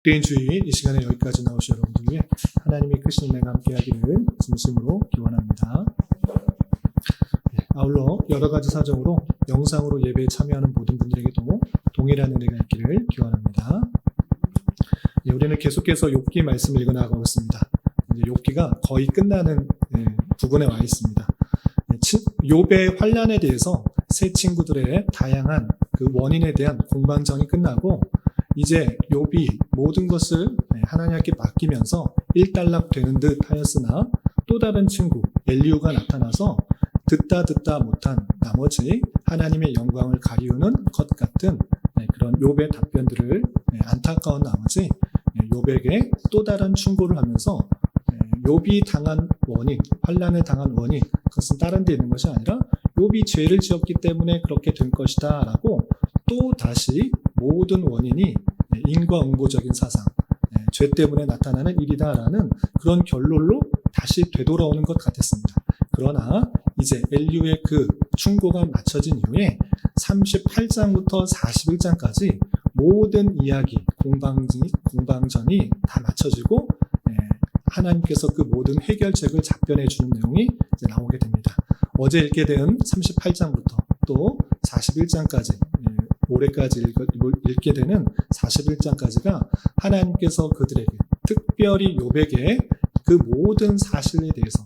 복된 주일 이 시간에 여기까지 나오신 여러분들 위해 하나님의 크신 은혜가 함께하기를 진심으로 기원합니다. 아울러 여러 가지 사정으로 영상으로 예배에 참여하는 모든 분들에게도 동일한 은혜가 있기를 기원합니다. 우리는 계속해서 욥기 말씀을 읽어나가고 있습니다. 욥기가 거의 끝나는 부분에 와 있습니다. 욥의 환난에 대해서 세 친구들의 다양한 그 원인에 대한 공방전이 끝나고 이제 욥이 모든 것을 하나님께 맡기면서 일단락되는 듯 하였으나 또 다른 친구 엘리후가 나타나서 듣다 못한 나머지 하나님의 영광을 가리우는 것 같은 그런 욥의 답변들을 안타까운 나머지 욥에게 또 다른 충고를 하면서 욥이 당한 원인, 환난을 당한 원인, 그것은 다른 데 있는 것이 아니라 욥이 죄를 지었기 때문에 그렇게 된 것이다 라고 또 다시 모든 원인이 인과응보적인 사상, 죄 때문에 나타나는 일이다 라는 그런 결론로 다시 되돌아오는 것 같았습니다. 그러나 이제 엘리후의 그 충고가 마쳐진 이후에 38장부터 41장까지 모든 이야기, 공방전이 다 마쳐지고 하나님께서 그 모든 해결책을 답변해 주는 내용이 이제 나오게 됩니다. 어제 읽게 된 38장부터 또 41장까지 올해까지 읽게 되는 41장까지가 하나님께서 그들에게 특별히 욥에게 그 모든 사실에 대해서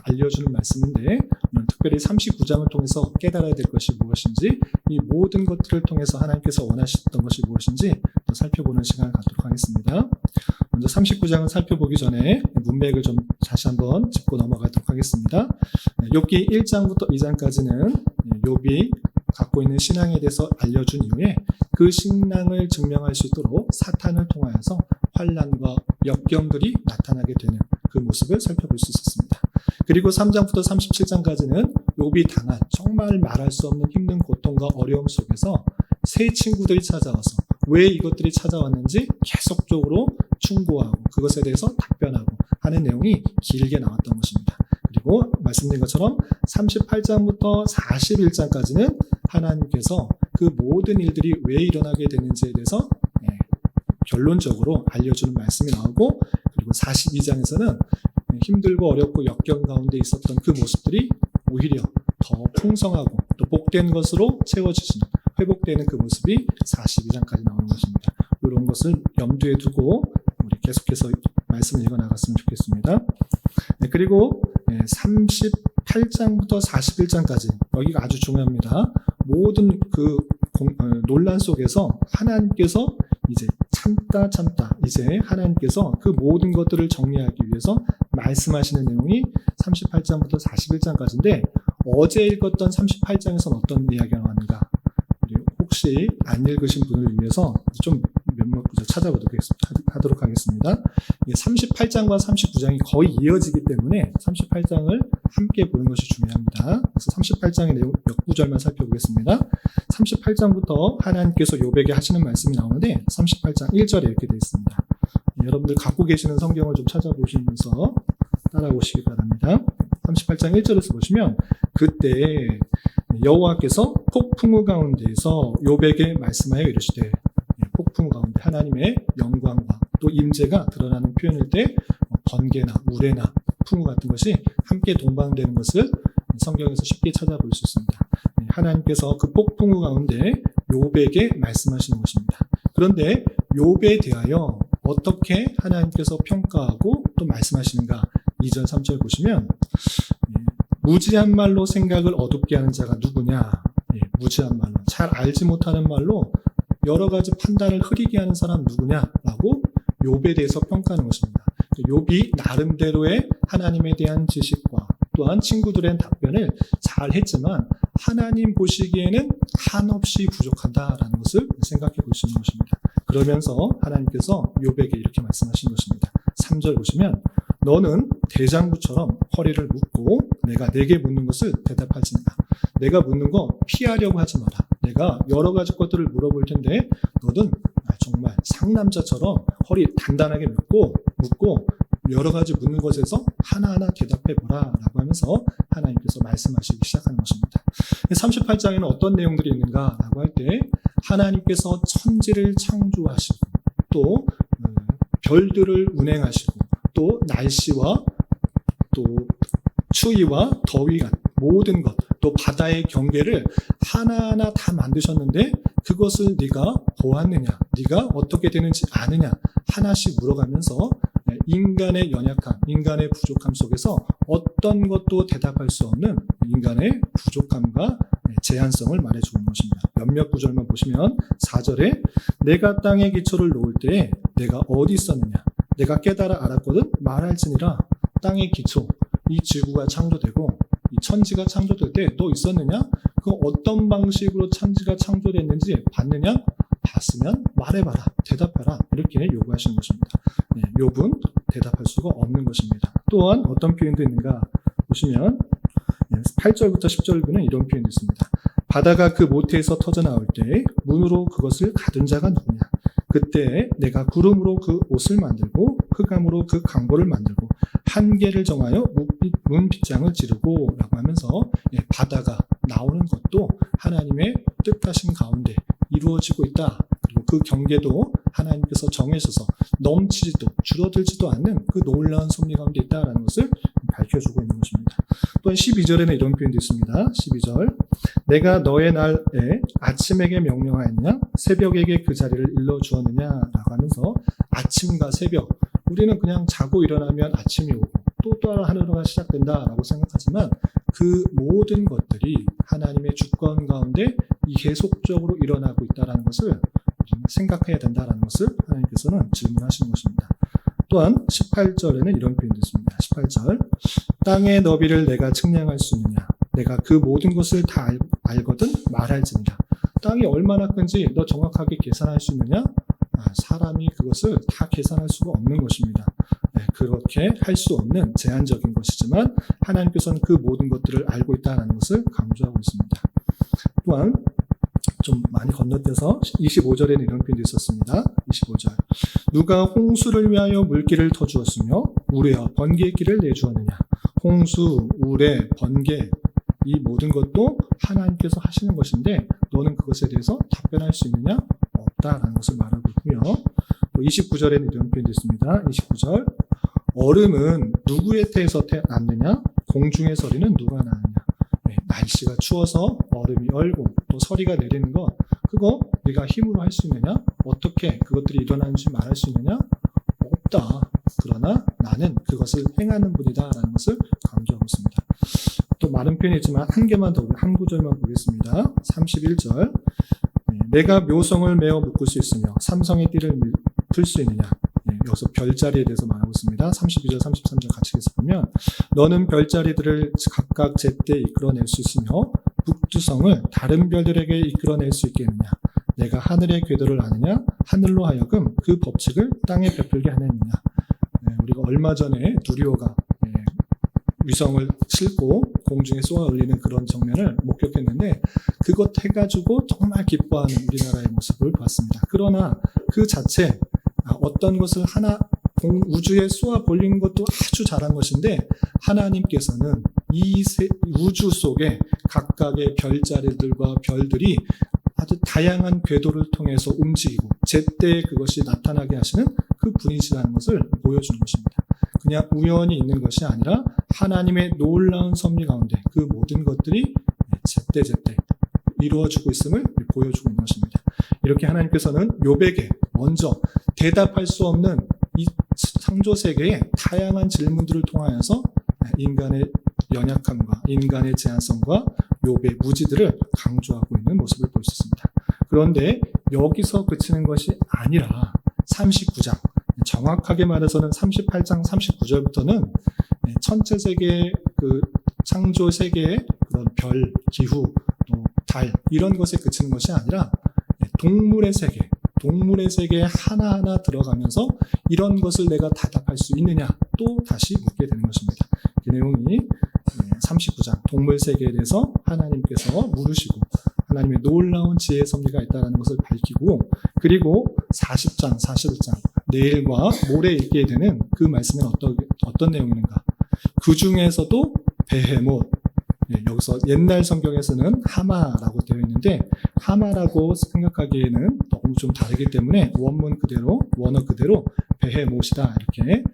알려주는 말씀인데 특별히 39장을 통해서 깨달아야 될 것이 무엇인지 이 모든 것들을 통해서 하나님께서 원하셨던 것이 무엇인지 또 살펴보는 시간을 갖도록 하겠습니다. 먼저 39장을 살펴보기 전에 문맥을 좀 다시 한번 짚고 넘어가도록 하겠습니다. 욥기 1장부터 2장까지는 욥이 갖고 있는 신앙에 대해서 알려준 이후에 그 신앙을 증명할 수 있도록 사탄을 통하여서 환난과 역경들이 나타나게 되는 그 모습을 살펴볼 수 있었습니다. 그리고 3장부터 37장까지는 욥이 당한 정말 말할 수 없는 힘든 고통과 어려움 속에서 세 친구들이 찾아와서 왜 이것들이 찾아왔는지 계속적으로 충고하고 그것에 대해서 답변하고 하는 내용이 길게 나왔던 것입니다. 그리고 말씀드린 것처럼 38장부터 41장까지는 하나님께서 그 모든 일들이 왜 일어나게 되는지에 대해서 결론적으로 알려주는 말씀이 나오고 그리고 42장에서는 힘들고 어렵고 역경 가운데 있었던 그 모습들이 오히려 더 풍성하고 또 복된 것으로 채워지시는 회복되는 그 모습이 42장까지 나오는 것입니다. 이런 것을 염두에 두고 우리 계속해서 말씀을 읽어나갔으면 좋겠습니다. 그리고 38장부터 41장까지 여기가 아주 중요합니다. 모든 그 논란 속에서 하나님께서 이제 참다 이제 하나님께서 그 모든 것들을 정리하기 위해서 말씀하시는 내용이 38장부터 41장까지인데 어제 읽었던 38장에서는 어떤 이야기가 나왔는가 혹시 안 읽으신 분을 위해서 좀 몇몇 구절 찾아보도록 하겠습니다. 38장과 39장이 거의 이어지기 때문에 38장을 함께 보는 것이 중요합니다. 그래서 38장의 내용 몇 구절만 살펴보겠습니다. 38장부터 하나님께서 욥에게 하시는 말씀이 나오는데 38장 1절에 이렇게 되어 있습니다. 여러분들 갖고 계시는 성경을 좀 찾아보시면서 따라오시기 바랍니다. 38장 1절에서 보시면 그때 여호와께서 폭풍우 가운데에서 욥에게 말씀하여 이르시되 폭풍우 가운데 하나님의 영광과 또 임재가 드러나는 표현일 때 번개나 우레나 풍우 같은 것이 함께 동반되는 것을 성경에서 쉽게 찾아볼 수 있습니다. 하나님께서 그 폭풍우 가운데 욥에게 말씀하시는 것입니다. 그런데 욥에 대하여 어떻게 하나님께서 평가하고 또 말씀하시는가 2절 3절 보시면 무지한 말로 생각을 어둡게 하는 자가 누구냐 무지한 말로 잘 알지 못하는 말로 여러 가지 판단을 흐리게 하는 사람 누구냐라고 욥에 대해서 평가하는 것입니다. 욥이 나름대로의 하나님에 대한 지식과 또한 친구들의 답변을 잘 했지만 하나님 보시기에는 한없이 부족하다라는 것을 생각해 볼 수 있는 것입니다. 그러면서 하나님께서 욥에게 이렇게 말씀하신 것입니다. 3절 보시면 너는 대장부처럼 허리를 묶고 내가 내게 묻는 것을 대답하지 마라. 내가 묻는 거 피하려고 하지 마라. 내가 여러 가지 것들을 물어볼 텐데 너는 정말 상남자처럼 허리 단단하게 묶고 여러 가지 묻는 것에서 하나하나 대답해보라 라고 하면서 하나님께서 말씀하시기 시작하는 것입니다. 38장에는 어떤 내용들이 있는가 라고 할 때 하나님께서 천지를 창조하시고 또 별들을 운행하시고 또 날씨와 또 추위와 더위가 모든 것, 또 바다의 경계를 하나하나 다 만드셨는데 그것을 네가 보았느냐, 네가 어떻게 되는지 아느냐 하나씩 물어가면서 인간의 연약함, 인간의 부족함 속에서 어떤 것도 대답할 수 없는 인간의 부족함과 제한성을 말해주고 있는 것입니다. 몇몇 구절만 보시면 4절에 내가 땅에 기초를 놓을 때에 내가 어디 있었느냐, 내가 깨달아 알았거든 말할지니라. 땅의 기초, 이 지구가 창조되고 이 천지가 창조될 때 너 있었느냐? 그 어떤 방식으로 천지가 창조됐는지 봤느냐? 봤으면 말해봐라, 대답하라, 이렇게 요구하시는 것입니다. 욥은 대답할 수가 없는 것입니다. 또한 어떤 표현도 있는가 보시면 8절부터 10절부는 이런 표현이 있습니다. 바다가 그 모태에서 터져나올 때 문으로 그것을 가둔 자가 누구냐? 그때 내가 구름으로 그 옷을 만들고 흑암으로 그 강보를 만들고 한계를 정하여 문 빗장을 지르고 라고 하면서 바다가 나오는 것도 하나님의 뜻하신 가운데 이루어지고 있다. 그리고 그 경계도 하나님께서 정해셔서 넘치지도 줄어들지도 않는 그 놀라운 섭리 가운데 있다라는 것을 밝혀주고 있는 것입니다. 또한 12절에는 이런 표현도 있습니다. 12절 내가 너의 날에 아침에게 명령하였느냐 새벽에게 그 자리를 일러주었느냐 라고 하면서 아침과 새벽, 우리는 그냥 자고 일어나면 아침이 오고 또 다른 하루가 시작된다라고 생각하지만 그 모든 것들이 하나님의 주권 가운데 계속적으로 일어나고 있다는 것을 생각해야 된다는 것을 하나님께서는 질문하시는 것입니다. 또한 18절에는 이런 표현도 있습니다. 18절 땅의 너비를 내가 측량할 수 있느냐, 내가 그 모든 것을 다 알거든 말할지니라. 땅이 얼마나 큰지 너 정확하게 계산할 수 있느냐? 사람이 그것을 다 계산할 수가 없는 것입니다. 그렇게 할 수 없는 제한적인 것이지만 하나님께서는 그 모든 것들을 알고 있다는 것을 강조하고 있습니다. 또한 좀 많이 건너뛰어서 25절에는 이런 표현도 있었습니다. 25절 누가 홍수를 위하여 물길을 터주었으며 우레와 번개의 길을 내주었느냐. 홍수, 우레, 번개 이 모든 것도 하나님께서 하시는 것인데 너는 그것에 대해서 답변할 수 있느냐? 없다라는 것을 말하고 있고요. 29절에는 이런 표현도 있습니다. 29절 얼음은 누구의 태에서 났느냐? 공중의 서리는 누가 낳느냐? 날씨가 추워서 얼음이 얼고 또 서리가 내리는 것, 그거 네가 힘으로 할 수 있느냐? 어떻게 그것들이 일어나는지 말할 수 있느냐? 없다. 그러나 나는 그것을 행하는 분이다 라는 것을 강조하고 있습니다. 또 많은 표현이 있지만 한 개만 더, 한 구절만 보겠습니다. 31절 내가 묘성을 메어 묶을 수 있으며 삼성의 띠를 풀 수 있느냐. 여기서 별자리에 대해서 말하고 있습니다. 32절, 33절 같이 보면 너는 별자리들을 각각 제때 이끌어낼 수 있으며 북두성을 다른 별들에게 이끌어낼 수 있겠느냐. 내가 하늘의 궤도를 아느냐. 하늘로 하여금 그 법칙을 땅에 베풀게 하느냐. 우리가 얼마 전에 누리호가 위성을 싣고 공중에 쏘아 올리는 그런 장면을 목격했는데 그것 해가지고 정말 기뻐하는 우리나라의 모습을 봤습니다. 그러나 그 자체 어떤 것을 하나 우주에 쏘아 올린 것도 아주 잘한 것인데 하나님께서는 이 우주 속에 각각의 별자리들과 별들이 아주 다양한 궤도를 통해서 움직이고 제때 그것이 나타나게 하시는 그 분이시라는 것을 보여주는 것입니다. 그냥 우연히 있는 것이 아니라 하나님의 놀라운 섭리 가운데 그 모든 것들이 제때 이루어지고 있음을 보여주고 있는 것입니다. 이렇게 하나님께서는 욥에게 먼저 대답할 수 없는 이 창조 세계의 다양한 질문들을 통하여서 인간의 연약함과 인간의 제한성과 욥의 무지들을 강조하고 있는 모습을 볼 수 있습니다. 그런데 여기서 그치는 것이 아니라 39장, 정확하게 말해서는 38장 39절부터는 천체 세계의 그 창조 세계의 그런 별, 기후, 또 달 이런 것에 그치는 것이 아니라 동물의 세계에 하나하나 들어가면서 이런 것을 내가 대답할 수 있느냐 또 다시 묻게 되는 것입니다. 그 내용이 39장 동물 세계에 대해서 하나님께서 물으시고 하나님의 놀라운 지혜의 섭리가 있다는 것을 밝히고 그리고 40장, 41장 내일과 모레 읽게 되는 그 말씀은 어떤 내용인가? 그 중에서도 베헤못, 여기서 옛날 성경에서는 하마라고 되어 있는데 하마라고 생각하기에는 너무 좀 다르기 때문에 원어 그대로 베헤못이다 이렇게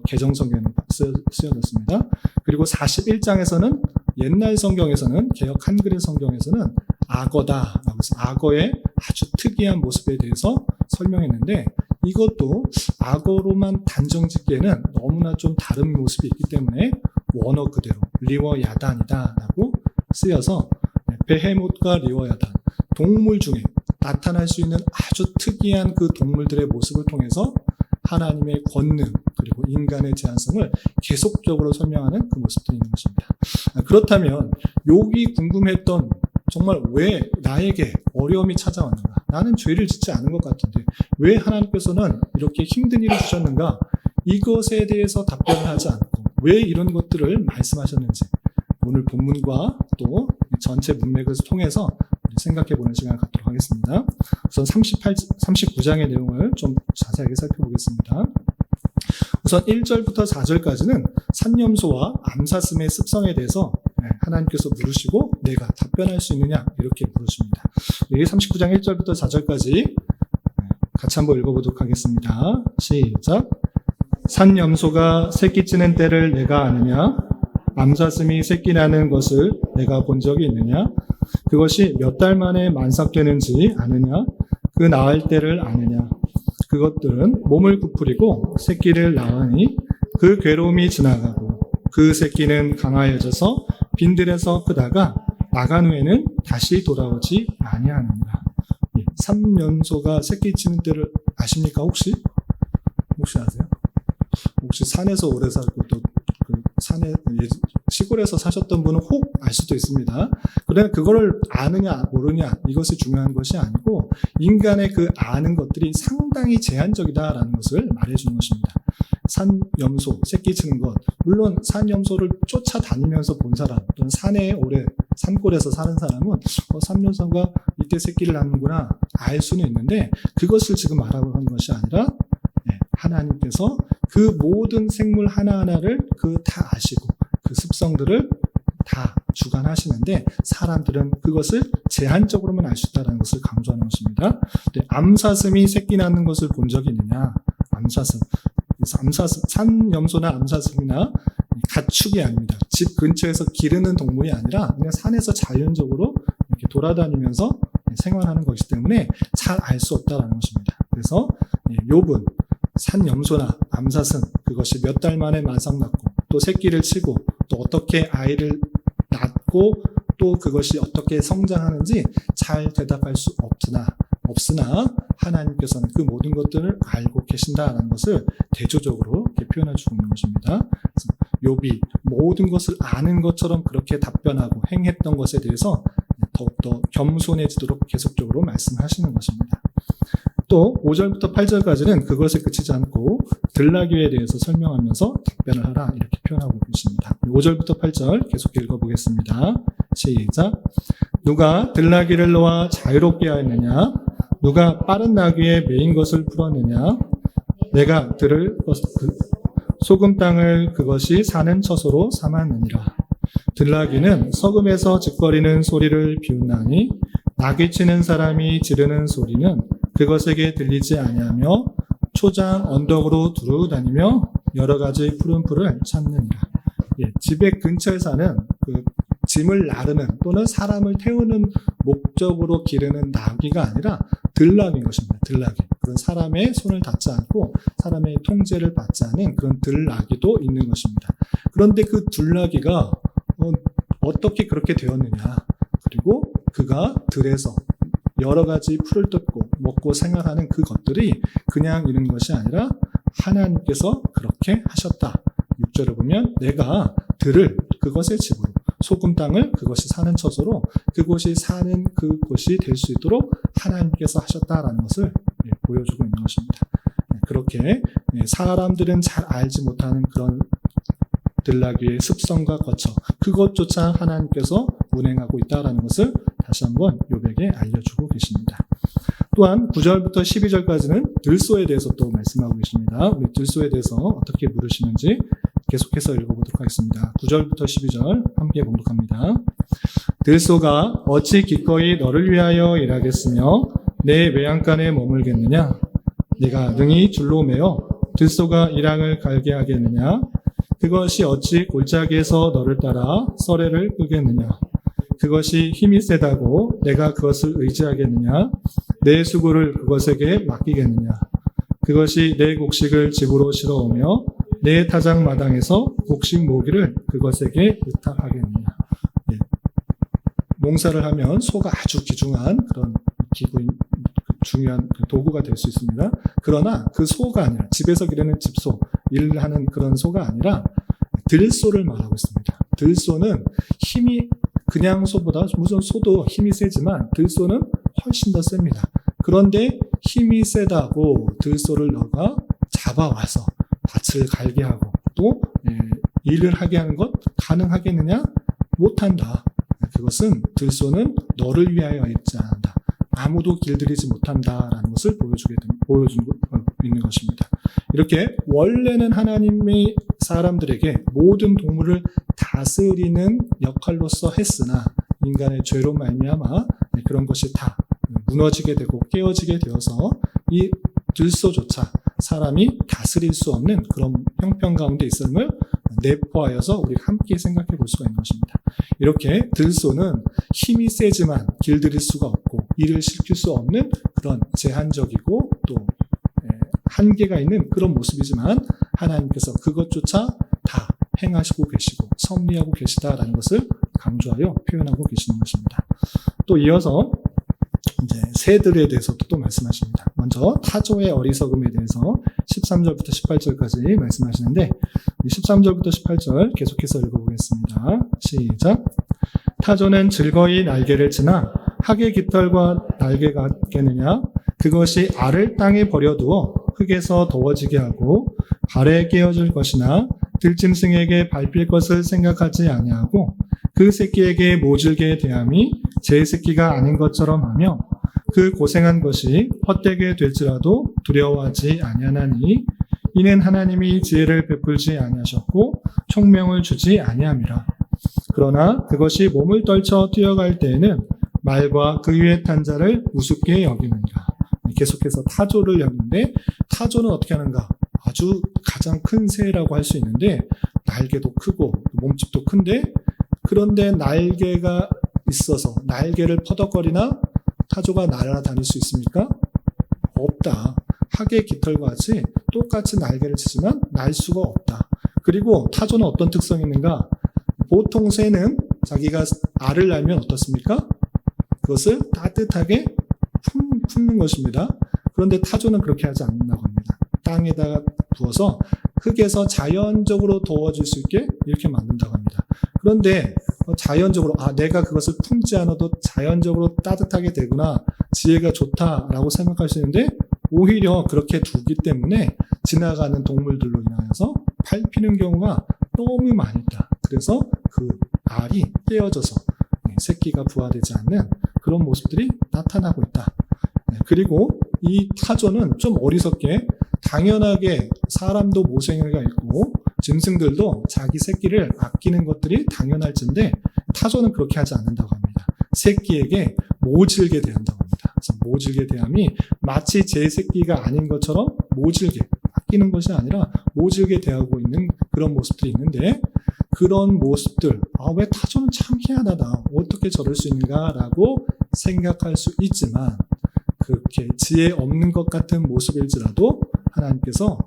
개정 성경에 쓰여졌습니다. 그리고 41장에서는 옛날 성경에서는 개역 한글의 성경에서는 악어다라고 해서 악어의 아주 특이한 모습에 대해서 설명했는데 이것도 악어로만 단정짓기에는 너무나 좀 다른 모습이 있기 때문에 원어 그대로 리워야단이다라고 쓰여서 베헤못과 리워야단 동물 중에 나타날 수 있는 아주 특이한 그 동물들의 모습을 통해서 하나님의 권능 그리고 인간의 제한성을 계속적으로 설명하는 그 모습들이 있는 것입니다. 그렇다면 욥이 궁금했던 정말 왜 나에게 어려움이 찾아왔는가? 나는 죄를 짓지 않은 것 같은데 왜 하나님께서는 이렇게 힘든 일을 주셨는가? 이것에 대해서 답변을 하지 않고 왜 이런 것들을 말씀하셨는지 오늘 본문과 또 전체 문맥을 통해서 생각해보는 시간을 갖도록 하겠습니다. 우선 39장의 내용을 좀 자세하게 살펴보겠습니다. 우선 1절부터 4절까지는 산염소와 암사슴의 습성에 대해서 하나님께서 물으시고 내가 답변할 수 있느냐 이렇게 물으십니다. 여기 39장 1절부터 4절까지 같이 한번 읽어보도록 하겠습니다. 시작. 산염소가 새끼 찌는 때를 내가 아느냐? 암사슴이 새끼 나는 것을 내가 본 적이 있느냐? 그것이 몇 달 만에 만삭되는지 아느냐? 그 낳을 때를 아느냐? 그것들은 몸을 부풀리고 새끼를 낳으니 그 괴로움이 지나가고 그 새끼는 강하여져서 빈들에서 크다가 나간 후에는 다시 돌아오지 아니하느니라. 산염소가 새끼 치는 때를 아십니까? 혹시 아세요? 혹시 산에서 오래 살고 또 그 산에 시골에서 사셨던 분은 혹 알 수도 있습니다. 그러나 그거를 아느냐 모르냐 이것이 중요한 것이 아니고 인간의 그 아는 것들이 상당히 제한적이다라는 것을 말해주는 것입니다. 산염소, 새끼 치는 것 물론 산염소를 쫓아다니면서 본 사람 또는 산에 오래 산골에서 사는 사람은 산염소가 이때 새끼를 낳는구나 알 수는 있는데 그것을 지금 말하고 하는 것이 아니라 하나님께서 그 모든 생물 하나하나를 다 아시고 그 습성들을 다 주관하시는데 사람들은 그것을 제한적으로만 알 수 있다는 것을 강조하는 것입니다. 암사슴이 새끼 낳는 것을 본 적이 있느냐? 암사슴, 산염소나 암사슴이나 가축이 아닙니다. 집 근처에서 기르는 동물이 아니라 그냥 산에서 자연적으로 이렇게 돌아다니면서 생활하는 것이기 때문에 잘 알 수 없다는 것입니다. 그래서 욥은 산염소나 암사슴 그것이 몇 달 만에 만삭났고 또 새끼를 치고 또 어떻게 아이를 낳고 또 그것이 어떻게 성장하는지 잘 대답할 수 없으나 하나님께서는 그 모든 것들을 알고 계신다라는 것을 대조적으로 이렇게 표현해 주고 있는 것입니다. 욥이 모든 것을 아는 것처럼 그렇게 답변하고 행했던 것에 대해서 더욱더 겸손해지도록 계속적으로 말씀하시는 것입니다. 또 5절부터 8절까지는 그것에 그치지 않고 들나귀에 대해서 설명하면서 답변을 하라 이렇게 표현하고 계십니다. 5절부터 8절 계속 읽어보겠습니다. 시작. 누가 들나귀를 놓아 자유롭게 하였느냐? 누가 빠른 나귀에 매인 것을 풀었느냐? 내가 들을 소금 땅을 그것이 사는 처소로 삼았느니라. 들나귀는 서금에서 짓거리는 소리를 비웃나니 나귀 치는 사람이 지르는 소리는 그것에게 들리지 아니하며 초장 언덕으로 두루 다니며 여러 가지 푸른 풀을 찾느니라. 집의 근처에 사는 그 짐을 나르는 또는 사람을 태우는 목적으로 기르는 나귀가 아니라 들나귀인 것입니다. 들나귀. 그런 사람의 손을 닿지 않고 사람의 통제를 받지 않은 그런 들나귀도 있는 것입니다. 그런데 그 들나귀가 어떻게 그렇게 되었느냐? 그리고 그가 들에서 여러 가지 풀을 뜯고 먹고 생활하는 그 것들이 그냥 있는 것이 아니라 하나님께서 그렇게 하셨다. 6절을 보면 내가 들을 그것의 집으로 소금 땅을 그것이 사는 처소로 그곳이 사는 그곳이 될 수 있도록 하나님께서 하셨다라는 것을 보여주고 있는 것입니다. 그렇게 사람들은 잘 알지 못하는 그런 들나귀의 습성과 거처 그것조차 하나님께서 운행하고 있다라는 것을 다시 한번 욥에게 알려주고 계십니다. 또한 9절부터 12절까지는 들소에 대해서 또 말씀하고 계십니다. 우리 들소에 대해서 어떻게 물으시는지 계속해서 읽어보도록 하겠습니다. 9절부터 12절 함께 봉독합니다. 들소가 어찌 기꺼이 너를 위하여 일하겠으며 내 외양간에 머물겠느냐? 네가 능히 줄로 매어 들소가 이랑을 갈게 하겠느냐? 그것이 어찌 골짜기에서 너를 따라 썰애를 끄겠느냐? 그것이 힘이 세다고 내가 그것을 의지하겠느냐? 내 수고를 그것에게 맡기겠느냐? 그것이 내 곡식을 집으로 실어오며 내 타작 마당에서 곡식 모기를 그것에게 의탁하겠느냐? 예. 농사를 하면 소가 아주 귀중한 그런 기구인 중요한 도구가 될 수 있습니다. 그러나 그 소가 아니라 집에서 기르는 집소, 일을 하는 그런 소가 아니라 들소를 말하고 있습니다. 들소는 힘이 그냥 소보다, 물론 소도 힘이 세지만 들소는 훨씬 더 셉니다. 그런데 힘이 세다고 들소를 너가 잡아와서 밭을 갈게 하고 또 일을 하게 하는 것 가능하겠느냐? 못한다. 그것은 들소는 너를 위하여 있지 않는다. 아무도 길들이지 못한다라는 것을 보여주고 있는 것입니다. 이렇게 원래는 하나님의 사람들에게 모든 동물을 다스리는 역할로서 했으나 인간의 죄로 말미암아 그런 것이 다 무너지게 되고 깨어지게 되어서 이 들소조차 사람이 다스릴 수 없는 그런 형편 가운데 있음을 내포하여서 우리가 함께 생각해 볼 수가 있는 것입니다. 이렇게 들소는 힘이 세지만 길들일 수가 없고 일을 시킬 수 없는 그런 제한적이고 또 한계가 있는 그런 모습이지만 하나님께서 그것조차 다 행하시고 계시고 섭리하고 계시다라는 것을 강조하여 표현하고 계시는 것입니다. 또 이어서 이제 새들에 대해서도 또 말씀하십니다. 먼저 타조의 어리석음에 대해서 13절부터 18절까지 말씀하시는데 13절부터 18절 계속해서 읽어보겠습니다. 시작. 타조는 즐거이 날개를 치나 학의 깃털과 날개가 같겠느냐? 그것이 알을 땅에 버려두어 흙에서 더워지게 하고 발에 깨어질 것이나 들짐승에게 밟힐 것을 생각하지 아니하고 그 새끼에게 모질게 대함이 제 새끼가 아닌 것처럼 하며 그 고생한 것이 헛되게 될지라도 두려워하지 아니하나니 이는 하나님이 지혜를 베풀지 아니하셨고 총명을 주지 아니함이라. 그러나 그것이 몸을 떨쳐 뛰어갈 때에는 말과 그 위에 탄 자를 우습게 여기느니라. 계속해서 타조를 여기는데 타조는 어떻게 하는가? 아주 가장 큰 새라고 할 수 있는데 날개도 크고 몸집도 큰데 그런데 날개가 있어서 날개를 퍼덕거리나 타조가 날아다닐 수 있습니까? 없다. 학의 깃털과 같이 똑같이 날개를 치지만 날 수가 없다. 그리고 타조는 어떤 특성이 있는가? 보통 새는 자기가 알을 낳으면 어떻습니까? 그것을 따뜻하게 품는 것입니다. 그런데 타조는 그렇게 하지 않는다고 합니다. 땅에다가 부어서 흙에서 자연적으로 더워질 수 있게 이렇게 만든다고 합니다. 그런데 자연적으로 내가 그것을 품지 않아도 자연적으로 따뜻하게 되구나, 지혜가 좋다라고 생각하시는데 오히려 그렇게 두기 때문에 지나가는 동물들로 인하여서 밟히는 경우가 너무 많이 있다. 그래서 그 알이 깨어져서 새끼가 부화되지 않는 그런 모습들이 나타나고 있다. 그리고 이 타조는 좀 어리석게 당연하게 사람도 모생애가 있고 짐승들도 자기 새끼를 아끼는 것들이 당연할진데 타조는 그렇게 하지 않는다고 합니다. 새끼에게 모질게 대한다고 합니다. 그래서 모질게 대함이 마치 제 새끼가 아닌 것처럼 모질게, 아끼는 것이 아니라 모질게 대하고 있는 그런 모습들이 있는데 그런 모습들, 왜 타조는 참 희한하다, 어떻게 저럴 수 있는가라고 생각할 수 있지만 그렇게 지혜 없는 것 같은 모습일지라도 하나님께서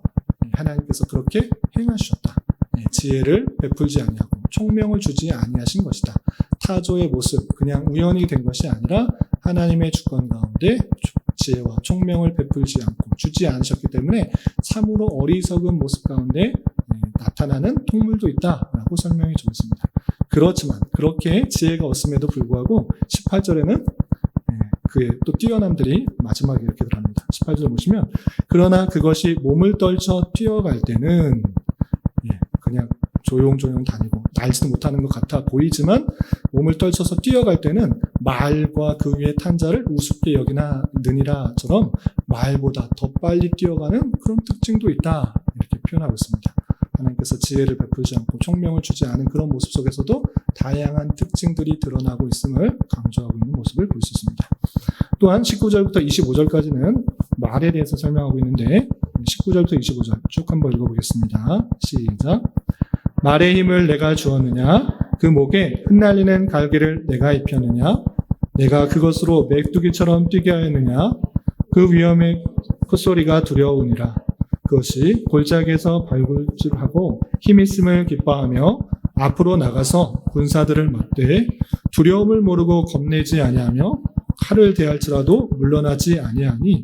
그렇게 행하셨다. 지혜를 베풀지 아니하고 총명을 주지 아니하신 것이다. 타조의 모습, 그냥 우연히 된 것이 아니라 하나님의 주권 가운데 지혜와 총명을 베풀지 않고 주지 않으셨기 때문에 참으로 어리석은 모습 가운데 나타나는 동물도 있다라고 설명해 주고 있습니다. 그렇지만 그렇게 지혜가 없음에도 불구하고 18절에는 그의 또 뛰어남들이 마지막에 이렇게 들어갑니다. 18절 보시면 그러나 그것이 몸을 떨쳐 뛰어갈 때는 그냥 조용조용 다니고 날지도 못하는 것 같아 보이지만 몸을 떨쳐서 뛰어갈 때는 말과 그 위에 탄 자를 우습게 여기느니라처럼 말보다 더 빨리 뛰어가는 그런 특징도 있다. 이렇게 표현하고 있습니다. 하나님께서 지혜를 베풀지 않고 총명을 주지 않은 그런 모습 속에서도 다양한 특징들이 드러나고 있음을 강조하고 있는 모습을 볼 수 있습니다. 또한 19절부터 25절까지는 말에 대해서 설명하고 있는데 19절부터 25절 쭉 한번 읽어보겠습니다. 시작. 말의 힘을 내가 주었느냐? 그 목에 흩날리는 갈기를 내가 입혔느냐? 내가 그것으로 메뚜기처럼 뛰게 하였느냐? 그 위험의 콧소리가 두려우니라. 그것이 골짜기에서 발굴질하고 힘있음을 기뻐하며 앞으로 나가서 군사들을 맞대 두려움을 모르고 겁내지 아니하며 칼을 대할지라도 물러나지 아니하니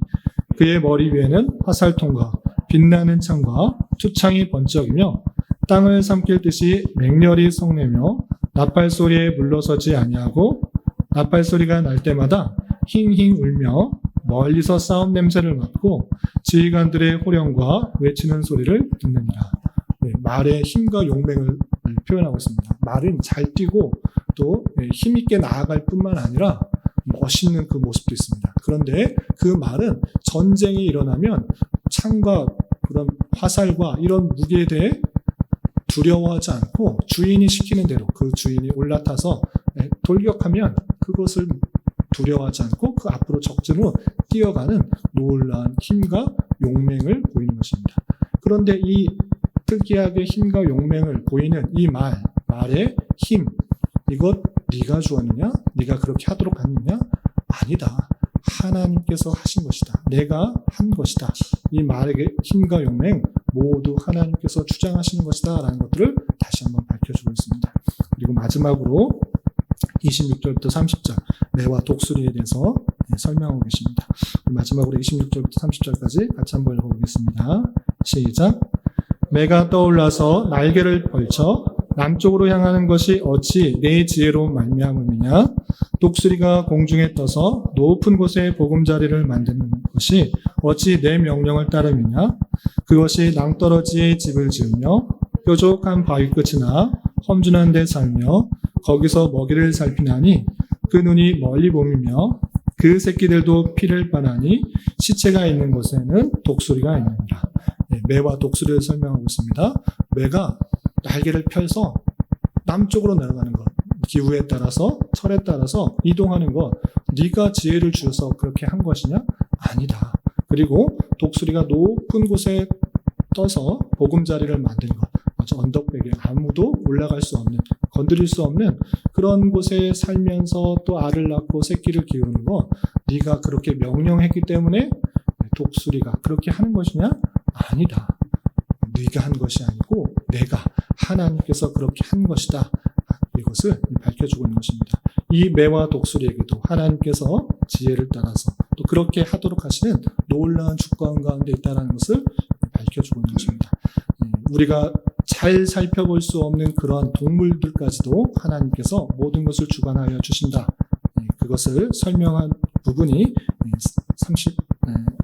그의 머리 위에는 화살통과 빛나는 창과 투창이 번쩍이며 땅을 삼킬 듯이 맹렬히 성내며 나팔 소리에 물러서지 아니하고 나팔 소리가 날 때마다 힝힝 울며 멀리서 싸움 냄새를 맡고 지휘관들의 호령과 외치는 소리를 듣느니라. 네, 말의 힘과 용맹을 표현하고 있습니다. 말은 잘 뛰고 또 힘있게 나아갈 뿐만 아니라 멋있는 그 모습도 있습니다. 그런데 그 말은 전쟁이 일어나면 창과 그런 화살과 이런 무기에 대해 두려워하지 않고 주인이 시키는 대로 그 주인이 올라타서 돌격하면 그것을 두려워하지 않고 그 앞으로 적진으로 뛰어가는 놀라운 힘과 용맹을 보이는 것입니다. 그런데 이 특이하게 힘과 용맹을 보이는 이 말의 힘, 이것 네가 주었느냐? 네가 그렇게 하도록 했느냐? 아니다. 하나님께서 하신 것이다. 내가 한 것이다. 이 말의 힘과 용맹 모두 하나님께서 주장하시는 것이다 라는 것들을 다시 한번 밝혀주고 있습니다. 그리고 마지막으로 26절부터 30절 매와 독수리에 대해서 설명하고 계십니다. 마지막으로 26절부터 30절까지 같이 한번 읽어보겠습니다. 시작. 매가 떠올라서 날개를 벌쳐 남쪽으로 향하는 것이 어찌 내 지혜로 말미암음이냐? 독수리가 공중에 떠서 높은 곳에 보금자리를 만드는 것이 어찌 내 명령을 따름이냐? 그것이 낭떠러지에 집을 지으며 뾰족한 바위 끝이나 험준한 데 살며 거기서 먹이를 살피나니 그 눈이 멀리 봄이며 그 새끼들도 피를 빠나니 시체가 있는 곳에는 독수리가 있느니라. 매와 독수리를 설명하고 있습니다. 매가 날개를 펴서 남쪽으로 날아가는 것, 기후에 따라서 철에 따라서 이동하는 것, 네가 지혜를 주어서 그렇게 한 것이냐? 아니다. 그리고 독수리가 높은 곳에 떠서 보금자리를 만드는 것, 언덕배기에 아무도 올라갈 수 없는, 건드릴 수 없는 그런 곳에 살면서 또 알을 낳고 새끼를 기르는 것, 네가 그렇게 명령했기 때문에 독수리가 그렇게 하는 것이냐? 아니다. 네가 한 것이 아니고 내가 하나님께서 그렇게 한 것이다. 이것을 밝혀주고 있는 것입니다. 이 매와 독수리에게도 하나님께서 지혜를 따라서 또 그렇게 하도록 하시는 놀라운 주권 가운데 있다는 것을 밝혀주고 있는 것입니다. 우리가 잘 살펴볼 수 없는 그러한 동물들까지도 하나님께서 모든 것을 주관하여 주신다. 그것을 설명한 부분이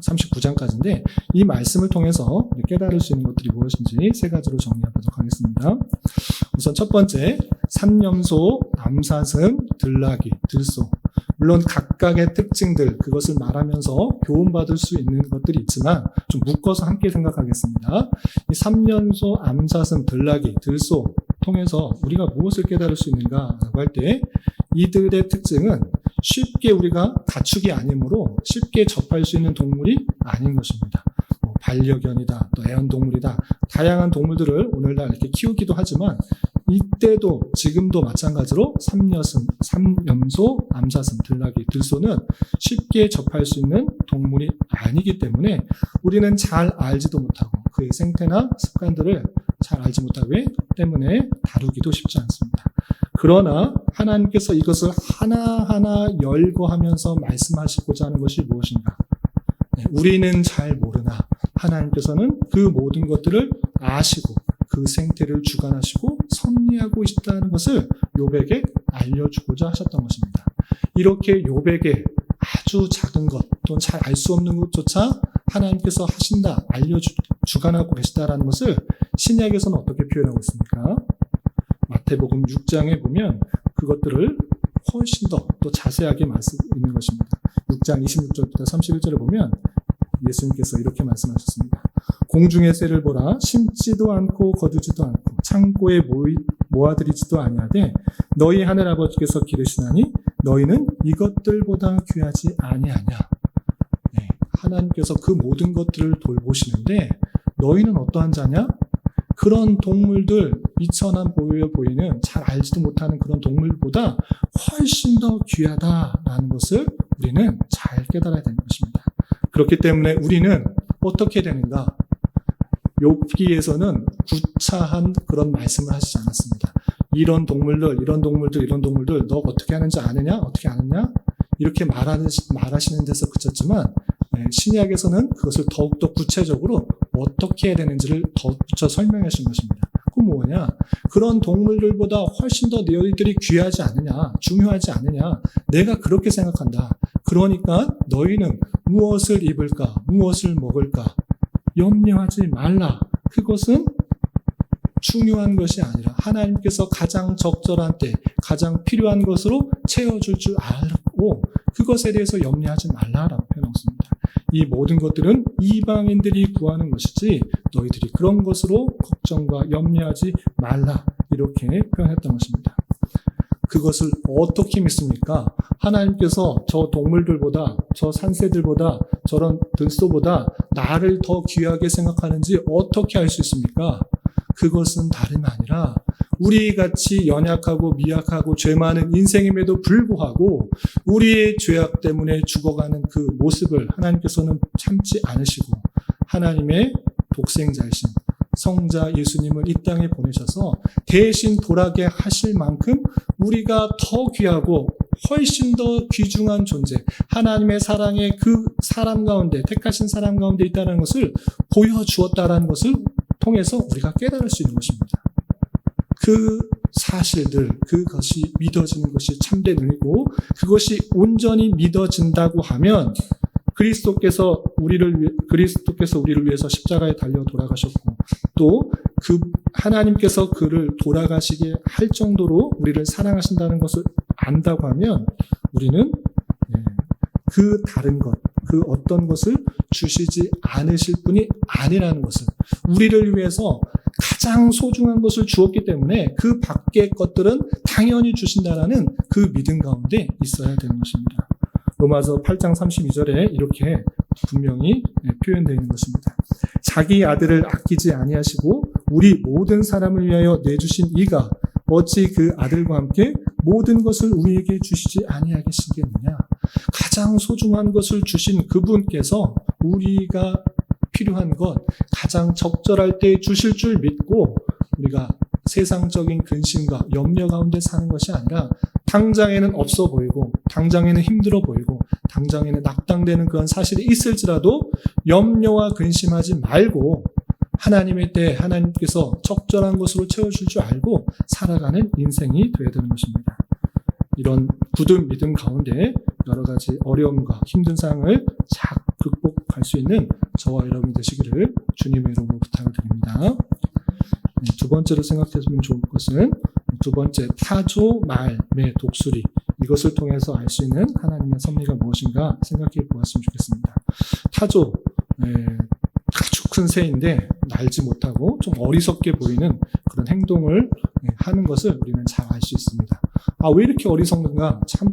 39장까지인데 이 말씀을 통해서 깨달을 수 있는 것들이 무엇인지 세 가지로 정리해보도록 하겠습니다. 우선 첫 번째, 삼염소, 암사슴, 들나귀, 들소. 물론 각각의 특징들, 그것을 말하면서 교훈받을 수 있는 것들이 있지만 좀 묶어서 함께 생각하겠습니다. 이 삼염소, 암사슴, 들나귀, 들소 통해서 우리가 무엇을 깨달을 수 있는가라고 할 때 이들의 특징은 쉽게 우리가 가축이 아니므로 쉽게 접할 수 있는 동물이 아닌 것입니다. 반려견이다, 또 애완동물이다, 다양한 동물들을 오늘날 이렇게 키우기도 하지만 이때도 지금도 마찬가지로 삼염소, 암사슴, 들나귀, 들소는 쉽게 접할 수 있는 동물이 아니기 때문에 우리는 잘 알지도 못하고 그의 생태나 습관들을 잘 알지 못하기 때문에 다루기도 쉽지 않습니다. 그러나 하나님께서 이것을 하나하나 열거하면서 말씀하시고자 하는 것이 무엇인가? 우리는 잘 모르나 하나님께서는 그 모든 것들을 아시고 그 생태를 주관하시고 섭리하고 있다는 것을 욥에게 알려주고자 하셨던 것입니다. 이렇게 욥에게 아주 작은 것 또는 잘 알 수 없는 것조차 하나님께서 하신다, 주관하고 계시다라는 것을 신약에서는 어떻게 표현하고 있습니까? 마태복음 6장에 보면 그것들을 훨씬 더 또 자세하게 말씀 있는 것입니다. 6장 26절부터 31절을 보면 예수님께서 이렇게 말씀하셨습니다. 공중의 새를 보라, 심지도 않고 거두지도 않고 창고에 모아들이지도 아니하되 너희 하늘 아버지께서 기르시나니 너희는 이것들보다 귀하지 아니하냐. 하나님께서 그 모든 것들을 돌보시는데 너희는 어떠한 자냐? 그런 동물들, 미천한 보여 보이는 잘 알지도 못하는 그런 동물보다 훨씬 더 귀하다라는 것을 우리는 잘 깨달아야 되는 것입니다. 그렇기 때문에 우리는 어떻게 되는가? 욥기에서는 구차한 그런 말씀을 하시지 않았습니다. 이런 동물들 너 어떻게 하는지 아느냐? 어떻게 아느냐? 이렇게 말하시는 데서 그쳤지만 신약에서는 그것을 더욱더 구체적으로 어떻게 해야 되는지를 덧붙여 설명하신 것입니다. 그건 뭐냐? 그런 동물들보다 훨씬 더 너희들이 귀하지 않느냐? 중요하지 않느냐? 내가 그렇게 생각한다. 그러니까 너희는 무엇을 입을까? 무엇을 먹을까? 염려하지 말라. 그것은 중요한 것이 아니라 하나님께서 가장 적절한 때 가장 필요한 것으로 채워줄 줄 알고 그것에 대해서 염려하지 말라라고 표현했습니다. 이 모든 것들은 이방인들이 구하는 것이지 너희들이 그런 것으로 걱정과 염려하지 말라 이렇게 표현했던 것입니다. 그것을 어떻게 믿습니까? 하나님께서 저 동물들보다 저 산새들보다 저런 들소보다 나를 더 귀하게 생각하는지 어떻게 알 수 있습니까? 그것은 다름이 아니라 우리같이 연약하고 미약하고 죄 많은 인생임에도 불구하고 우리의 죄악 때문에 죽어가는 그 모습을 하나님께서는 참지 않으시고 하나님의 독생자이신 성자 예수님을 이 땅에 보내셔서 대신 돌아게 하실 만큼 우리가 더 귀하고 훨씬 더 귀중한 존재, 하나님의 사랑의 그 사람 가운데, 택하신 사람 가운데 있다는 것을 보여주었다는 것을 통해서 우리가 깨달을 수 있는 것입니다. 그 사실들, 그것이 믿어지는 것이 참된 의고 그것이 온전히 믿어진다고 하면 그리스도께서 우리를 위해서 십자가에 달려 돌아가셨고 또 그 하나님께서 그를 돌아가시게 할 정도로 우리를 사랑하신다는 것을 안다고 하면 우리는 그 다른 것, 그 어떤 것을 주시지 않으실 분이 아니라는 것을 우리를 위해서 가장 소중한 것을 주었기 때문에 그 밖의 것들은 당연히 주신다라는 그 믿음 가운데 있어야 되는 것입니다. 로마서 8장 32절에 이렇게 분명히 표현되어 있는 것입니다. 자기 아들을 아끼지 아니하시고 우리 모든 사람을 위하여 내주신 이가 어찌 그 아들과 함께 모든 것을 우리에게 주시지 아니하겠느냐. 가장 소중한 것을 주신 그분께서 우리가 필요한 것 가장 적절할 때 주실 줄 믿고 우리가 세상적인 근심과 염려 가운데 사는 것이 아니라 당장에는 없어 보이고 당장에는 힘들어 보이고 당장에는 낙당되는 그런 사실이 있을지라도 염려와 근심하지 말고 하나님의 때에 하나님께서 적절한 것으로 채워줄 줄 알고 살아가는 인생이 되어야 되는 것입니다. 이런 굳은 믿음 가운데 여러 가지 어려움과 힘든 상황을 잘 극복할 수 있는 저와 여러분이 되시기를 주님의 이름으로 부탁을 드립니다. 두 번째로 생각해보면 좋을 것은 두 번째 타조, 말, 매, 독수리 이것을 통해서 알 수 있는 하나님의 섭리가 무엇인가 생각해 보았으면 좋겠습니다. 타조, 아주 큰 새인데 날지 못하고 좀 어리석게 보이는 그런 행동을 하는 것을 우리는 잘 알 수 있습니다. 왜 이렇게 어리석는가? 참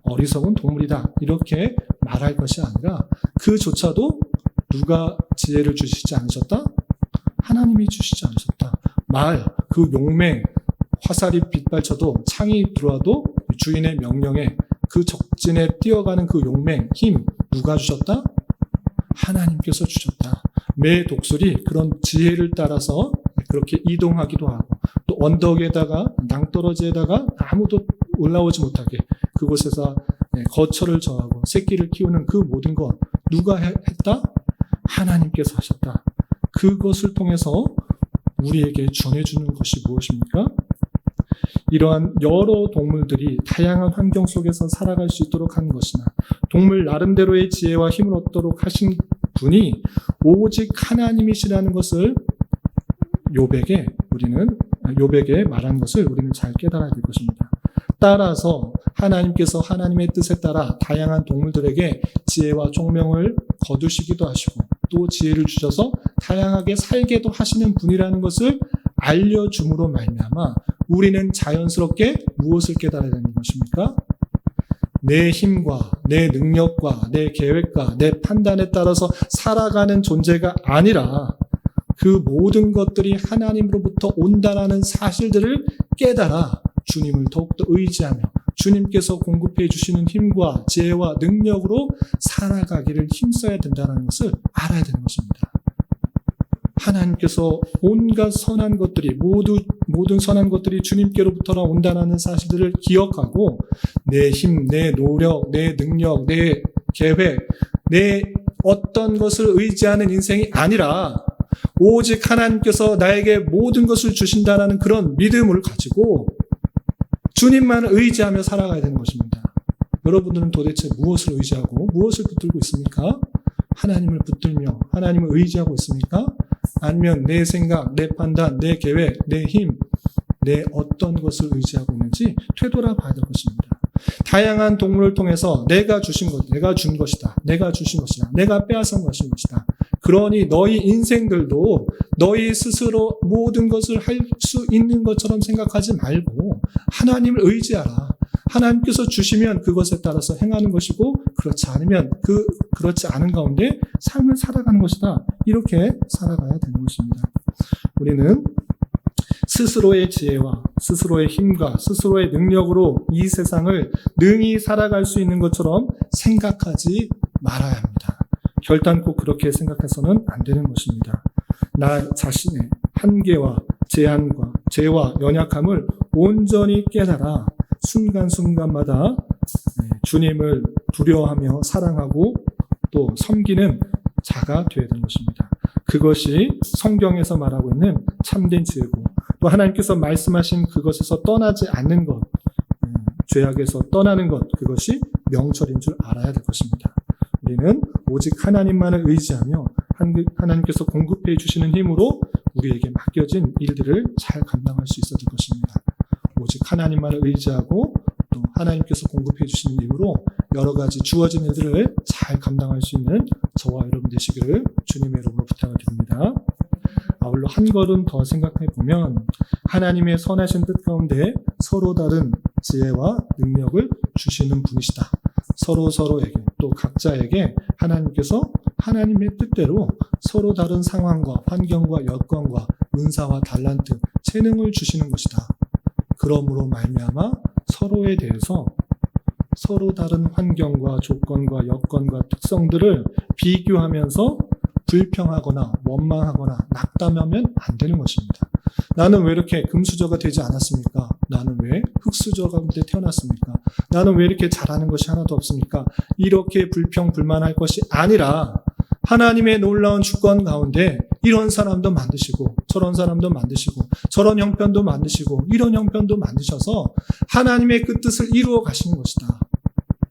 어리석은 동물이다. 이렇게 말할 것이 아니라 그조차도 누가 지혜를 주시지 않으셨다? 하나님이 주시지 않으셨다. 말, 그 용맹, 화살이 빗발쳐도 창이 들어와도 주인의 명령에 그 적진에 뛰어가는 그 용맹, 힘 누가 주셨다? 하나님께서 주셨다. 매 독수리 그런 지혜를 따라서 그렇게 이동하기도 하고 또 언덕에다가 낭떠러지에다가 아무도 올라오지 못하게 그곳에서 거처를 정하고 새끼를 키우는 그 모든 것 누가 했다? 하나님께서 하셨다. 그것을 통해서 우리에게 전해주는 것이 무엇입니까? 이러한 여러 동물들이 다양한 환경 속에서 살아갈 수 있도록 하는 것이나 동물 나름대로의 지혜와 힘을 얻도록 하신 분이 오직 하나님이시라는 것을 욥에게 말한 것을 우리는 잘 깨달아야 될 것입니다. 따라서 하나님께서 하나님의 뜻에 따라 다양한 동물들에게 지혜와 총명을 거두시기도 하시고 또 지혜를 주셔서 다양하게 살게도 하시는 분이라는 것을 알려줌으로 말미암아 우리는 자연스럽게 무엇을 깨달아야 되는 것입니까? 내 힘과 내 능력과 내 계획과 내 판단에 따라서 살아가는 존재가 아니라 그 모든 것들이 하나님으로부터 온다라는 사실들을 깨달아 주님을 더욱더 의지하며 주님께서 공급해 주시는 힘과 지혜와 능력으로 살아가기를 힘써야 된다는 것을 알아야 되는 것입니다. 하나님께서 온갖 선한 것들이 모든 선한 것들이 주님께로부터 온다는 사실들을 기억하고 내 힘, 내 노력, 내 능력, 내 계획, 내 어떤 것을 의지하는 인생이 아니라 오직 하나님께서 나에게 모든 것을 주신다는 그런 믿음을 가지고 주님만을 의지하며 살아가야 되는 것입니다. 여러분들은 도대체 무엇을 의지하고 무엇을 붙들고 있습니까? 하나님을 붙들며 하나님을 의지하고 있습니까? 아니면 내 생각, 내 판단, 내 계획, 내 힘, 내 어떤 것을 의지하고 있는지 되돌아봐야 될 것입니다. 다양한 동물을 통해서 내가 주신 것, 내가 준 것이다. 내가 주신 것이다. 내가 빼앗은 것이다. 그러니 너희 인생들도 너희 스스로 모든 것을 할 수 있는 것처럼 생각하지 말고 하나님을 의지하라. 하나님께서 주시면 그것에 따라서 행하는 것이고 그렇지 않으면 그렇지 않은 가운데 삶을 살아가는 것이다. 이렇게 살아가야 되는 것입니다. 우리는 스스로의 지혜와 스스로의 힘과 스스로의 능력으로 이 세상을 능히 살아갈 수 있는 것처럼 생각하지 말아야 합니다. 결단코 그렇게 생각해서는 안 되는 것입니다. 나 자신의 한계와 제한과 죄와 연약함을 온전히 깨달아 순간순간마다 주님을 두려워하며 사랑하고 또 섬기는 자가 되어야 되는 것입니다. 그것이 성경에서 말하고 있는 참된 지혜고 또 하나님께서 말씀하신 그것에서 떠나지 않는 것, 죄악에서 떠나는 것, 그것이 명철인 줄 알아야 될 것입니다. 우리는 오직 하나님만을 의지하며 하나님께서 공급해 주시는 힘으로 우리에게 맡겨진 일들을 잘 감당할 수 있어야 될 것입니다. 오직 하나님만을 의지하고 또 하나님께서 공급해 주시는 힘으로 여러 가지 주어진 일들을 잘 감당할 수 있는 저와 여러분 되시기를 주님의 이름으로 부탁을 드립니다. 아울러 한 걸음 더 생각해 보면 하나님의 선하신 뜻 가운데 서로 다른 지혜와 능력을 주시는 분이시다. 서로에게 또 각자에게 하나님께서 하나님의 뜻대로 서로 다른 상황과 환경과 여건과 은사와 달란트, 재능을 주시는 것이다. 그러므로 말미암아 서로에 대해서 서로 다른 환경과 조건과 여건과 특성들을 비교하면서 불평하거나 원망하거나 낙담하면 안 되는 것입니다. 나는 왜 이렇게 금수저가 되지 않았습니까? 나는 왜 흙수저 가운데 태어났습니까? 나는 왜 이렇게 잘하는 것이 하나도 없습니까? 이렇게 불평불만할 것이 아니라 하나님의 놀라운 주권 가운데 이런 사람도 만드시고 저런 사람도 만드시고 저런 형편도 만드시고 이런 형편도 만드셔서 하나님의 그 뜻을 이루어 가시는 것이다.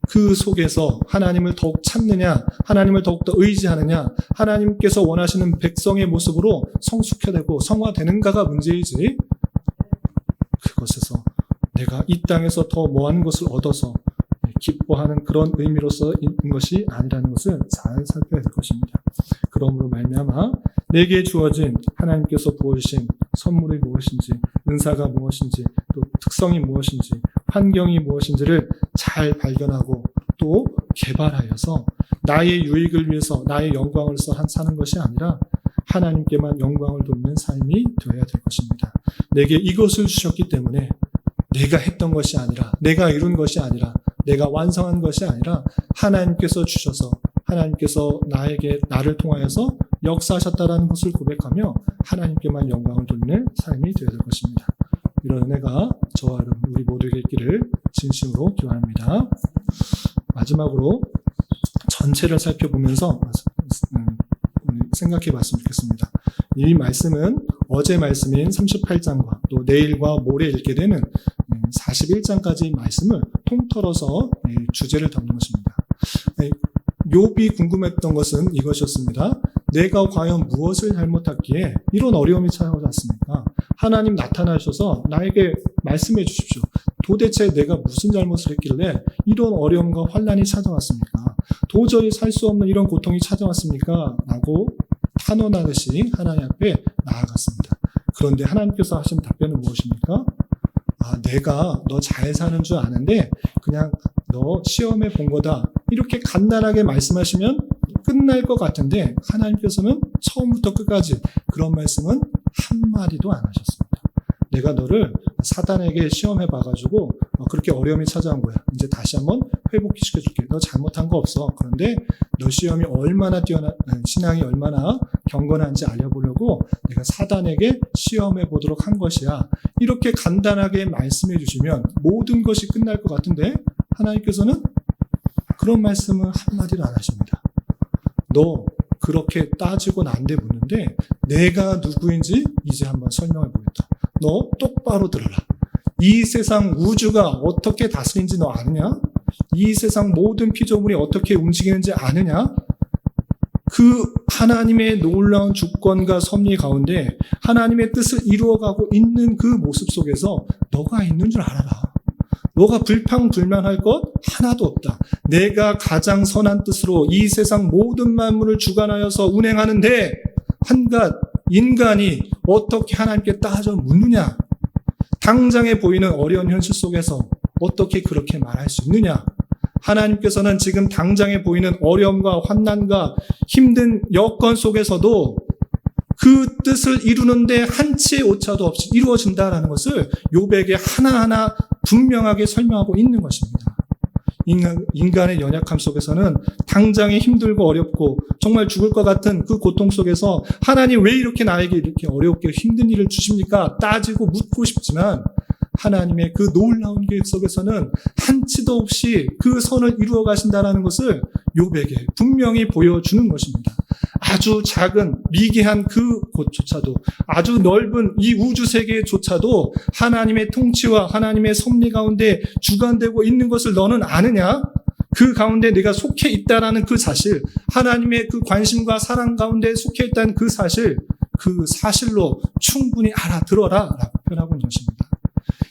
그 속에서 하나님을 더욱 찾느냐, 하나님을 더욱더 의지하느냐, 하나님께서 원하시는 백성의 모습으로 성숙해되고 성화되는가가 문제이지, 그것에서 내가 이 땅에서 더 뭐하는 것을 얻어서 기뻐하는 그런 의미로서 있는 것이 아니라는 것을 잘 살펴야 될 것입니다. 그러므로 말미암아 내게 주어진 하나님께서 부어주신 선물이 무엇인지, 은사가 무엇인지, 또 특성이 무엇인지, 환경이 무엇인지를 잘 발견하고 또 개발하여서 나의 유익을 위해서 나의 영광을 위해서 사는 것이 아니라 하나님께만 영광을 돌리는 삶이 되어야 될 것입니다. 내게 이것을 주셨기 때문에 내가 했던 것이 아니라, 내가 이룬 것이 아니라, 내가 완성한 것이 아니라 하나님께서 주셔서 하나님께서 나를 통하여서 역사하셨다라는 것을 고백하며 하나님께만 영광을 돌리는 삶이 되어야 될 것입니다. 이런 은혜가 저와 여러분 우리 모두에게 있기를 진심으로 기원합니다. 마지막으로 전체를 살펴보면서 생각해 봤으면 좋겠습니다. 이 말씀은 어제 말씀인 38장과 또 내일과 모레 읽게 되는 41장까지 말씀을 통틀어서 주제를 담는 것입니다. 욥이 궁금했던 것은 이것이었습니다. 내가 과연 무엇을 잘못했기에 이런 어려움이 찾아왔습니까? 하나님 나타나셔서 나에게 말씀해 주십시오. 도대체 내가 무슨 잘못을 했길래 이런 어려움과 환난이 찾아왔습니까? 도저히 살 수 없는 이런 고통이 찾아왔습니까? 라고 탄원하듯이 하나님 앞에 나아갔습니다. 그런데 하나님께서 하신 답변은 무엇입니까? 내가 너 잘 사는 줄 아는데 그냥 너 시험해 본 거다. 이렇게 간단하게 말씀하시면 끝날 것 같은데 하나님께서는 처음부터 끝까지 그런 말씀은 한마디도 안 하셨습니다. 내가 너를 사단에게 시험해 봐가지고 그렇게 어려움이 찾아온 거야. 이제 다시 한번 회복시켜줄게. 너 잘못한 거 없어. 그런데 너 시험이 얼마나 신앙이 얼마나 경건한지 알려보려고 내가 사단에게 시험해 보도록 한 것이야. 이렇게 간단하게 말씀해 주시면 모든 것이 끝날 것 같은데 하나님께서는 그런 말씀을 한마디도 안 하십니다. 너 그렇게 따지고는 안 돼 묻는데 내가 누구인지 이제 한번 설명해 보겠다. 너 똑바로 들어라. 이 세상 우주가 어떻게 다스리는지 너 아느냐? 이 세상 모든 피조물이 어떻게 움직이는지 아느냐? 그 하나님의 놀라운 주권과 섭리 가운데 하나님의 뜻을 이루어가고 있는 그 모습 속에서 너가 있는 줄 알아라. 너가 불평불만할 것 하나도 없다. 내가 가장 선한 뜻으로 이 세상 모든 만물을 주관하여서 운행하는데 한갓 인간이 어떻게 하나님께 따져 묻느냐? 당장에 보이는 어려운 현실 속에서 어떻게 그렇게 말할 수 있느냐? 하나님께서는 지금 당장에 보이는 어려움과 환난과 힘든 여건 속에서도 그 뜻을 이루는데 한치의 오차도 없이 이루어진다라는 것을 욥에게 하나하나 분명하게 설명하고 있는 것입니다. 인간의 연약함 속에서는 당장에 힘들고 어렵고 정말 죽을 것 같은 그 고통 속에서 하나님 왜 이렇게 나에게 이렇게 어렵게 힘든 일을 주십니까? 따지고 묻고 싶지만 하나님의 그 놀라운 계획 속에서는 한치도 없이 그 선을 이루어 가신다는 것을 욥에게 분명히 보여주는 것입니다. 아주 작은 미개한 그 곳조차도 아주 넓은 이 우주 세계조차도 하나님의 통치와 하나님의 섭리 가운데 주관되고 있는 것을 너는 아느냐? 그 가운데 내가 속해 있다라는 그 사실, 하나님의 그 관심과 사랑 가운데 속해 있다는 그 사실로 충분히 알아들어라 라고 표현하고 있는 것입니다.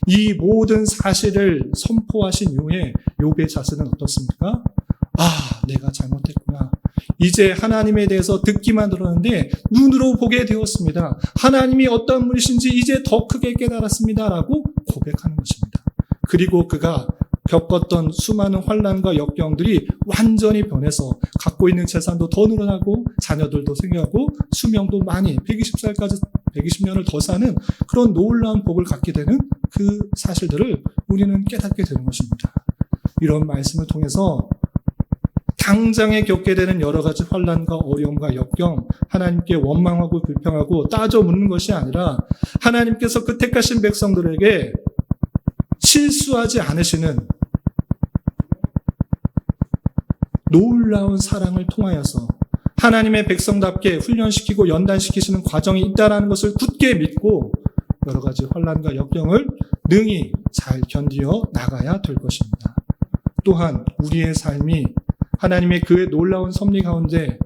이 모든 사실을 선포하신 이후에 욥의 자세는 어떻습니까? 아, 내가 잘못했구나. 이제 하나님에 대해서 듣기만 들었는데 눈으로 보게 되었습니다. 하나님이 어떤 분이신지 이제 더 크게 깨달았습니다. 라고 고백하는 것입니다. 그리고 그가 겪었던 수많은 환난과 역경들이 완전히 변해서 갖고 있는 재산도 더 늘어나고 자녀들도 생겨나고 수명도 많이 120살까지 120년을 더 사는 그런 놀라운 복을 갖게 되는 그 사실들을 우리는 깨닫게 되는 것입니다. 이런 말씀을 통해서 당장에 겪게 되는 여러 가지 환난과 어려움과 역경, 하나님께 원망하고 불평하고 따져 묻는 것이 아니라 하나님께서 그 택하신 백성들에게 실수하지 않으시는 놀라운 사랑을 통하여서 하나님의 백성답게 훈련시키고 연단시키시는 과정이 있다는 것을 굳게 믿고 여러 가지 환난과 역경을 능히 잘 견디어 나가야 될 것입니다. 또한 우리의 삶이 하나님의 그의 놀라운 섭리 가운데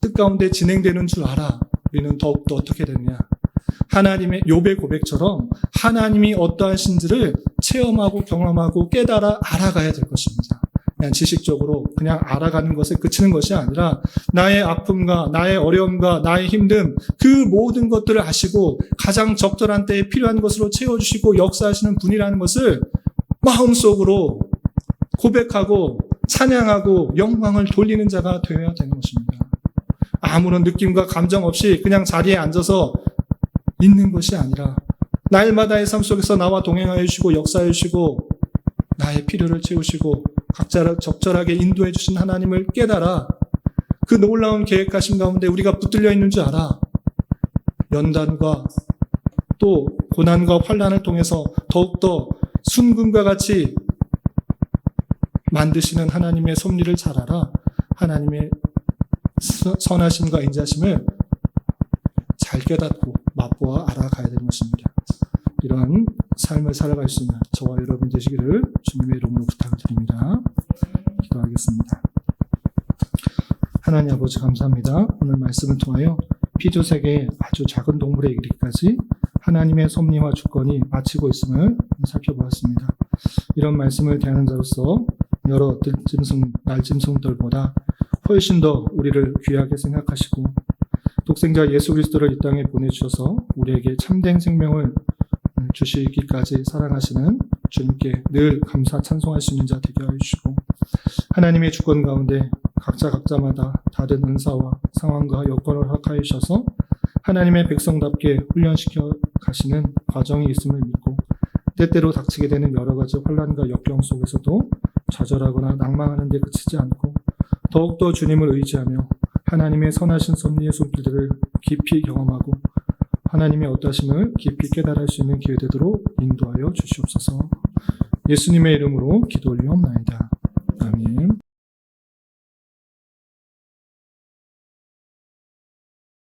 뜻 가운데 진행되는 줄 알아. 우리는 더욱더 어떻게 되느냐? 하나님의 욥의 고백처럼 하나님이 어떠하신지를 체험하고 경험하고 깨달아 알아가야 될 것입니다. 그냥 지식적으로 그냥 알아가는 것에 그치는 것이 아니라 나의 아픔과 나의 어려움과 나의 힘듦 그 모든 것들을 아시고 가장 적절한 때에 필요한 것으로 채워주시고 역사하시는 분이라는 것을 마음속으로 고백하고 찬양하고 영광을 돌리는 자가 되어야 되는 것입니다. 아무런 느낌과 감정 없이 그냥 자리에 앉아서 있는 것이 아니라 날마다의 삶 속에서 나와 동행하여 주시고 역사해 주시고 나의 필요를 채우시고 각자를 적절하게 인도해 주신 하나님을 깨달아 그 놀라운 계획하심 가운데 우리가 붙들려 있는 줄 알아. 연단과 또 고난과 환난을 통해서 더욱더 순금과 같이 만드시는 하나님의 섭리를 잘 알아. 하나님의 선하심과 인자심을 잘 깨닫고 맛보아 알아가야 되는 것입니다. 이러한 삶을 살아갈 수 있는 저와 여러분 되시기를 주님의 이름으로 부탁을 드립니다. 기도하겠습니다. 하나님 아버지 감사합니다. 오늘 말씀을 통하여 피조세계의 아주 작은 동물에 이르기까지 하나님의 섭리와 주권이 마치고 있음을 살펴보았습니다. 이런 말씀을 대하는 자로서 여러 날짐승들보다 훨씬 더 우리를 귀하게 생각하시고 독생자 예수 그리스도를 이 땅에 보내주셔서 우리에게 참된 생명을 주시기까지 사랑하시는 주님께 늘 감사 찬송할 수 있는 자 되게 하여 주시고 하나님의 주권 가운데 각자마다 다른 은사와 상황과 여건을 허락하여 주셔서 하나님의 백성답게 훈련시켜 가시는 과정이 있음을 믿고 때때로 닥치게 되는 여러 가지 혼란과 역경 속에서도 좌절하거나 낭망하는 데 그치지 않고 더욱더 주님을 의지하며 하나님의 선하신 섭리의 손길들을 깊이 경험하고 하나님의 어떠하심을 깊이 깨달을 수 있는 기회 되도록 인도하여 주시옵소서. 예수님의 이름으로 기도 올리옵나이다.